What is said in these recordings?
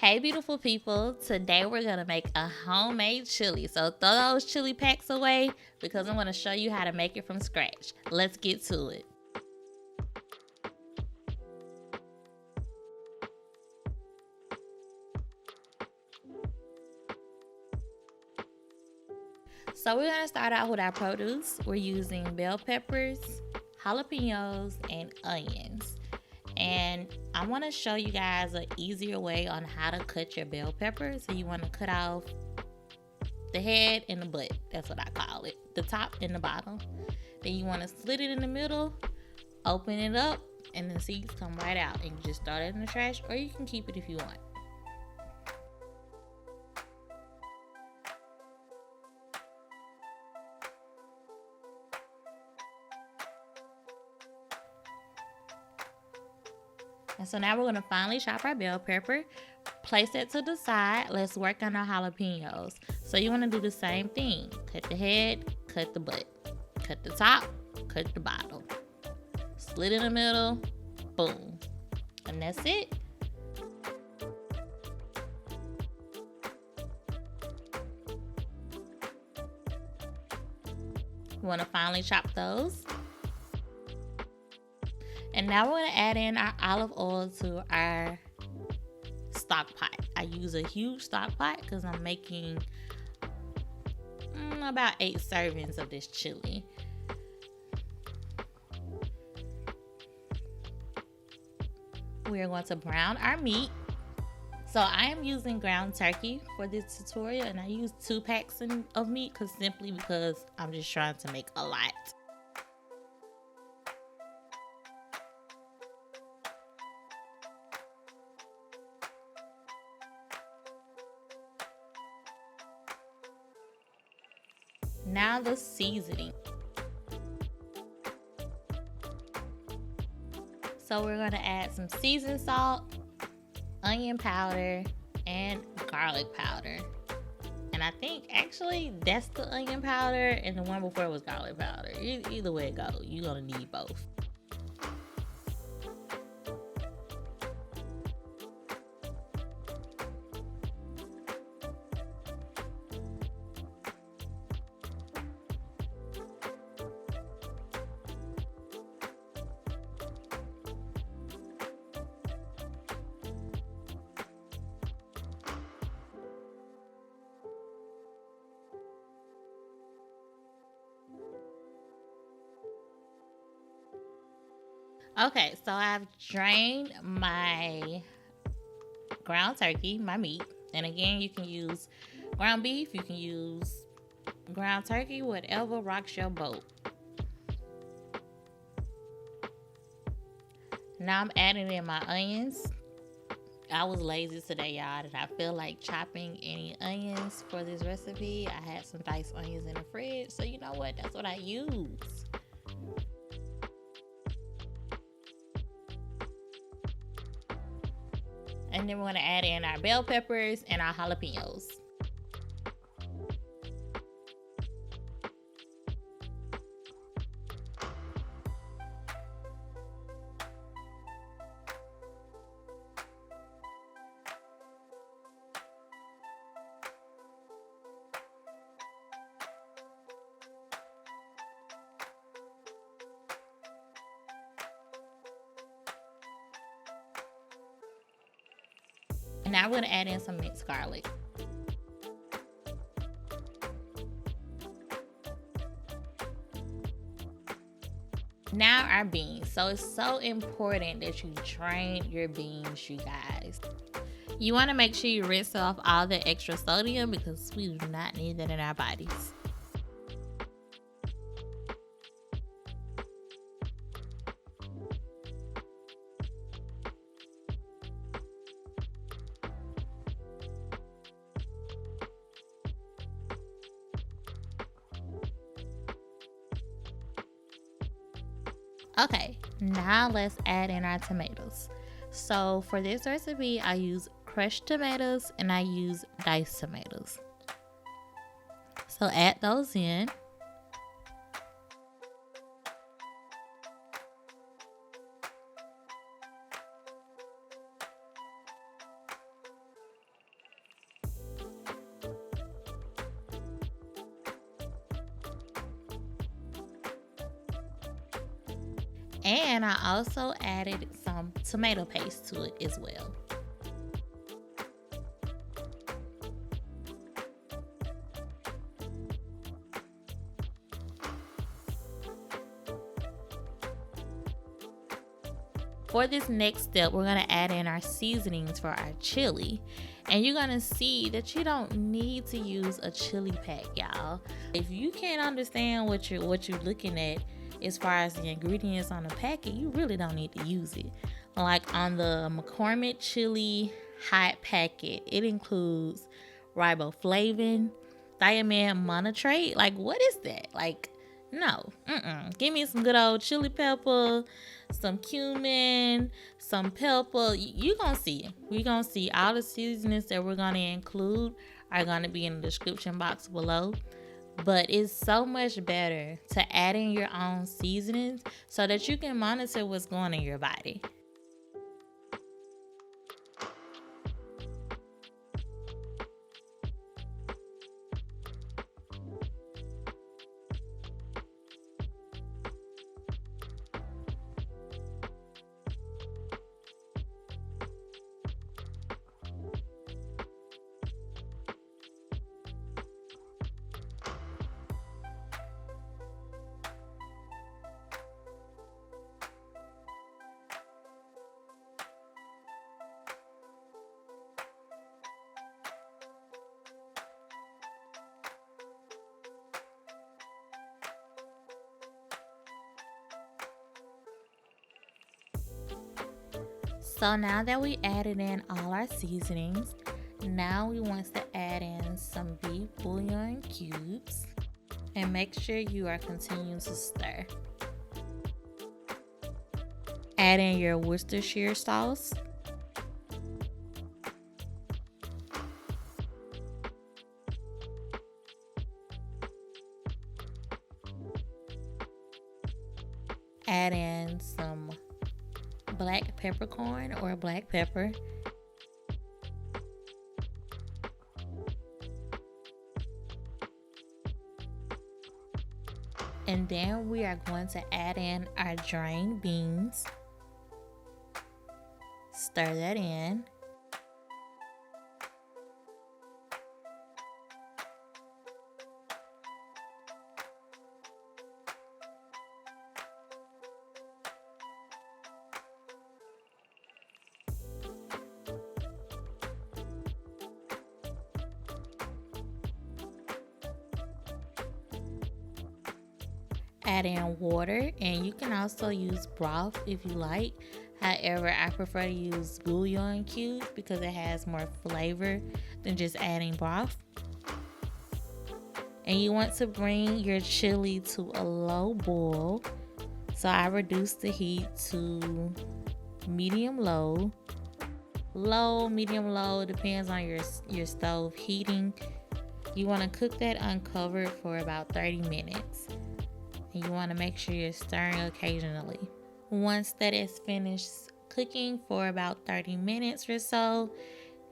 Hey beautiful people, today we're gonna make a homemade chili. So throw those chili packs away because I'm gonna show you how to make it from scratch. Let's get to it. So we're gonna start out with our produce. We're using bell peppers, jalapenos, and onions. And I want to show you guys an easier way on how to cut your bell pepper. So you want to cut off the head and the butt. That's what I call it. The top and the bottom. Then you want to slit it in the middle, open it up, and the seeds come right out. And you just throw it in the trash, or you can keep it if you want. And so now we're going to finally chop our bell pepper. Place it to the side. Let's work on our jalapenos. So you want to do the same thing. Cut the head, cut the butt. Cut the top, cut the bottom. Slit in the middle, boom. And that's it. We want to finally chop those. And now we're going to add in our olive oil to our stock pot. I use a huge stock pot because I'm making about 8 servings of this chili. We're going to brown our meat. So I am using ground turkey for this tutorial, and I use 2 packs of meat because I'm just trying to make a lot. Now the seasoning. So we're going to add some seasoned salt, onion powder, and garlic powder. And I think actually that's the onion powder and the one before was garlic powder. Either way it goes, you're going to need both. Okay, so I've drained my ground turkey, my meat. And again, you can use ground beef, you can use ground turkey, whatever rocks your boat. Now I'm adding in my onions. I was lazy today, y'all, and I feel like chopping any onions for this recipe. I had some diced onions in the fridge, so you know what? That's what I use. And then we're going to add in our bell peppers and our jalapenos. And now we're going to add in some minced garlic. Now our beans. So it's so important that you drain your beans, you guys. You want to make sure you rinse off all the extra sodium because we do not need that in our bodies. Okay, now let's add in our tomatoes. So for this recipe, I use crushed tomatoes and I use diced tomatoes. So add those in. And I also added some tomato paste to it as well. For this next step, we're gonna add in our seasonings for our chili. And you're gonna see that you don't need to use a chili pack, y'all. If you can't understand what you're looking at as far as the ingredients on the packet, you really don't need to use it. Like on the McCormick chili hot packet, it includes riboflavin, thiamine monotrate. Like, what is that? Like, no. Give me some good old chili pepper, some cumin, some pepper. You gonna see it. We gonna see all the seasonings that we're gonna include are gonna be in the description box below. But it's so much better to add in your own seasonings so that you can monitor what's going in your body. So now that we added in all our seasonings, now we want to add in some beef bouillon cubes and make sure you are continuing to stir. Add in your Worcestershire sauce. Add in some black peppercorn or black pepper. And then we are going to add in our drained beans. Stir that in. Add in water, and you can also use broth if you like. However, I prefer to use bouillon cubes because it has more flavor than just adding broth. And you want to bring your chili to a low boil. So I reduced the heat to medium low. Low, medium low, depends on your stove heating. You want to cook that uncovered for about 30 minutes. And you want to make sure you're stirring occasionally. Once that is finished cooking for about 30 minutes or so,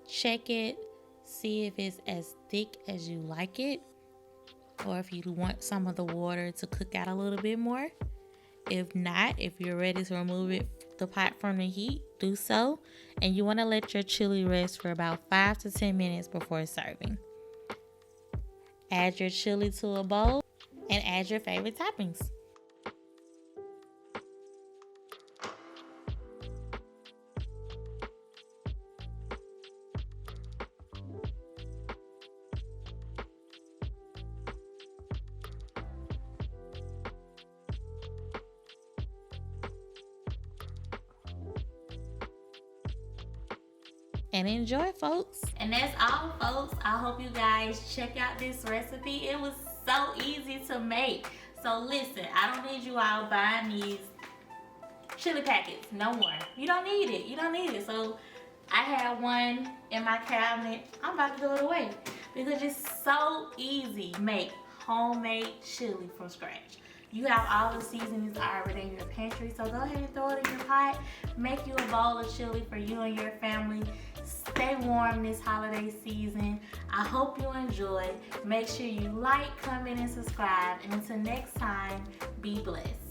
check it, see if it's as thick as you like it, or if you want some of the water to cook out a little bit more. If not, if you're ready to remove the pot from the heat, do so. And you want to let your chili rest for about 5 to 10 minutes before serving. Add your chili to a bowl and add your favorite toppings. And enjoy, folks. And that's all, folks. I hope you guys check out this recipe. It was so easy to make. So listen, I don't need you all buying these chili packets no more. You don't need it. You don't need it. So I have one in my cabinet. I'm about to throw it away because it's so easy to make homemade chili from scratch. You have all the seasonings already in your pantry, so go ahead and throw it in your pot. Make you a bowl of chili for you and your family. Stay warm this holiday season. I hope you enjoy. Make sure you like, comment, and subscribe. And until next time, be blessed.